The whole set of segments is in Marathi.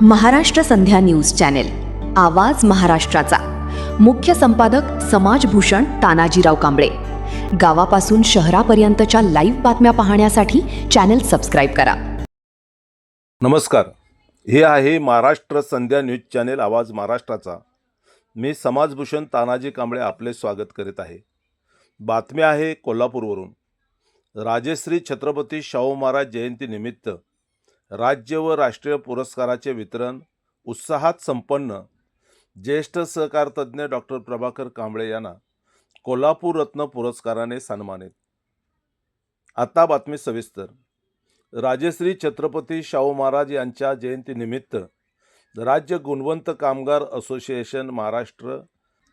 महाराष्ट्र संध्या न्यूज चॅनेल, आवाज महाराष्ट्राचा. मुख्य संपादक समाजभूषण तानाजीराव कांबळे. गावापासून शहरापर्यंतच्या लाईव्ह बातम्या पाहण्यासाठी चॅनेल सबस्क्राईब करा. नमस्कार, हे आहे महाराष्ट्र संध्या न्यूज चॅनेल आवाज महाराष्ट्राचा. मी समाजभूषण तानाजी कांबळे आपले स्वागत करीत आहे. बातमी आहे कोल्हापूरवरून. राजश्री छत्रपती शाहू महाराज जयंतीनिमित्त राज्य व राष्ट्रीय पुरस्काराचे वितरण उत्साहात संपन्न. ज्येष्ठ सहकार तज्ज्ञ डॉक्टर प्रभाकर कांबळे यांना कोल्हापूर रत्न पुरस्काराने सन्मानित. आता बातमी सविस्तर. राजश्री छत्रपती शाहू महाराज यांच्या जयंतीनिमित्त राज्य गुणवंत कामगार असोसिएशन महाराष्ट्र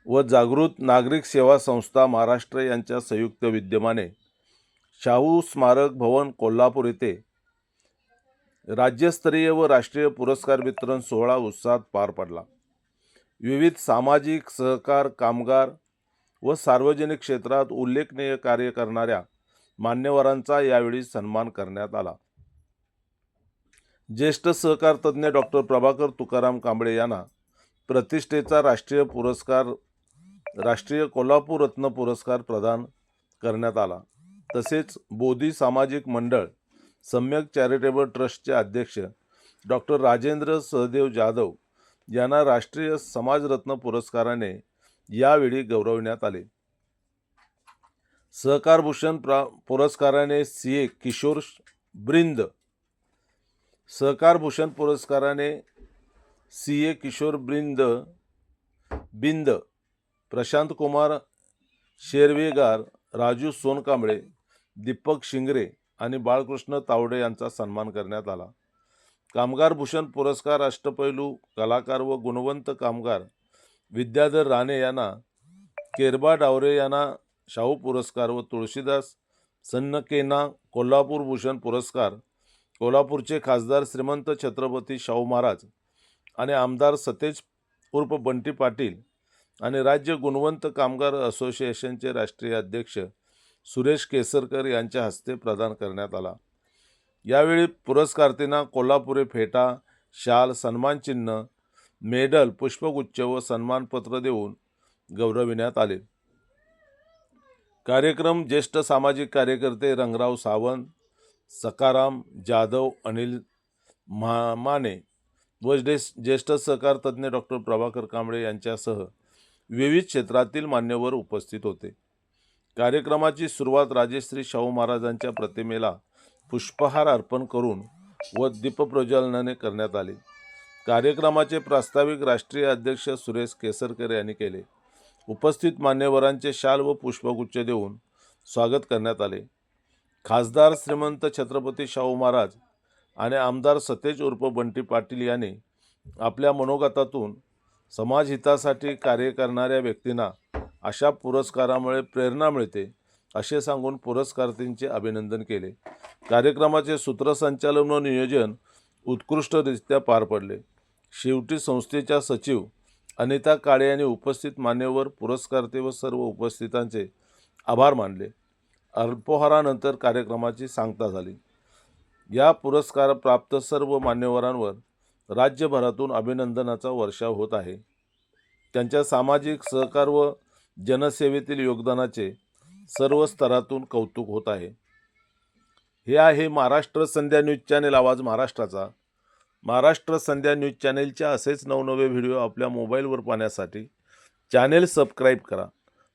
व जागृत नागरिक सेवा संस्था महाराष्ट्र यांच्या संयुक्त विद्यमाने शाहू स्मारक भवन कोल्हापूर येथे राज्यस्तरीय व राष्ट्रीय पुरस्कार वितरण सोहळा उत्साहात पार पडला. विविध सामाजिक, सहकार, कामगार व सार्वजनिक क्षेत्रात उल्लेखनीय कार्य करणाऱ्या मान्यवरांचा यावेळी सन्मान करण्यात आला. ज्येष्ठ सहकार तज्ज्ञ डॉक्टर प्रभाकर तुकाराम कांबळे यांना प्रतिष्ठेचा राष्ट्रीय पुरस्कार राष्ट्रीय कोल्हापूर रत्न पुरस्कार प्रदान करण्यात आला. तसेच बोधी सामाजिक मंडळ सम्यक चॅरिटेबल ट्रस्टचे अध्यक्ष डॉक्टर राजेंद्र सहदेव जाधव यांना राष्ट्रीय समाजरत्न पुरस्काराने यावेळी गौरविण्यात आले. सहकार भूषण पुरस्काराने सीए किशोर ब्रिंद, सहकार भूषण पुरस्काराने सीए किशोर बिंद, प्रशांत कुमार शेरवेगार, राजू सोनकांबळे, दीपक शिंगरे आणि बाळकृष्ण तावडे यांचा सन्मान करण्यात आला. कामगार भूषण पुरस्कार अष्टपैलू कलाकार व गुणवंत कामगार विद्याधर राणे यांना, केरबा डावरे यांना शाहू पुरस्कार व तुळशीदास सन्नकेंना कोल्हापूर भूषण पुरस्कार, कोल्हापूरचे खासदार श्रीमंत छत्रपती शाहू महाराज आणि आमदार सतेज उर्फ बंटी पाटील आणि राज्य गुणवंत कामगार असोसिएशनचे राष्ट्रीय अध्यक्ष सुरेश केसरकर यांच्या हस्ते प्रदान करण्यात आला. यावेळी पुरस्कारार्थींना कोल्हापुरी फेटा, शाल, सन्मानचिन्ह, मेडल, पुष्पगुच्छ व सन्मानपत्र देऊन गौरविण्यात आले. कार्यक्रम ज्येष्ठ सामाजिक कार्यकर्ते रंगराव सावंत, सकाराम जाधव, अनिल माने व ज्येष्ठ सहकार तज्ज्ञ डॉक्टर प्रभाकर कांबळे यांच्यासह विविध क्षेत्रातील मान्यवर उपस्थित होते. कार्यक्रमाची सुरुवात राजश्री शाहू महाराजांच्या प्रतिमेला पुष्पहार अर्पण करून व दीपप्रज्वलनाने करण्यात आले. कार्यक्रमाचे प्रास्ताविक राष्ट्रीय अध्यक्ष सुरेश केसरकर यांनी केले. उपस्थित मान्यवरांचे शाल व पुष्पगुच्छ देऊन स्वागत करण्यात आले. खासदार श्रीमंत छत्रपती शाहू महाराज आणि आमदार सतेज उर्फ बंटी पाटील यांनी आपल्या मनोगतातून समाजहितासाठी कार्य करणाऱ्या व्यक्तींना अशा पुरस्कारामुळे प्रेरणा मिळते असे सांगून पुरस्कारार्थींचे अभिनंदन केले. कार्यक्रमाचे सूत्रसंचालन व नियोजन उत्कृष्टरित्या पार पडले. शेवटी संस्थेच्या सचिव अनिता काळे यांनी उपस्थित मान्यवर, पुरस्कारार्थी व सर्व उपस्थितांचे आभार मानले. अल्पोहारानंतर कार्यक्रमाची सांगता झाली. या पुरस्कार प्राप्त सर्व मान्यवरांवर राज्यभरातून अभिनंदनाचा वर्षाव होत आहे. त्यांच्या सामाजिक सहकार व जनसेवेतील योगदानाचे सर्व स्तरातून कौतुक होत आहे. हे आहे महाराष्ट्र संध्या न्यूज चॅनेल आवाज महाराष्ट्राचा. महाराष्ट्र संध्या न्यूज चॅनेलच्या असेच नवनवे व्हिडिओ आपल्या मोबाईलवर पाहण्यासाठी चॅनेल सबस्क्राईब करा,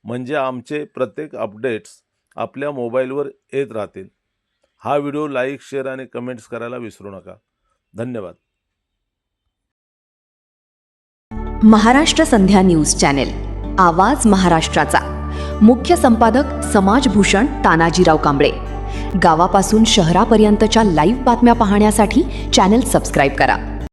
म्हणजे आमचे प्रत्येक अपडेट्स आपल्या मोबाईलवर येत राहतील. हा व्हिडिओ लाईक, शेअर आणि कमेंट्स करायला विसरू नका. धन्यवाद. महाराष्ट्र संध्या न्यूज चॅनेल, आवाज महाराष्ट्राचा. मुख्य संपादक समाजभूषण तानाजीराव कांबळे. गावापासून शहरापर्यंतच्या लाईव्ह बातम्या पाहण्यासाठी चॅनेल सबस्क्राईब करा.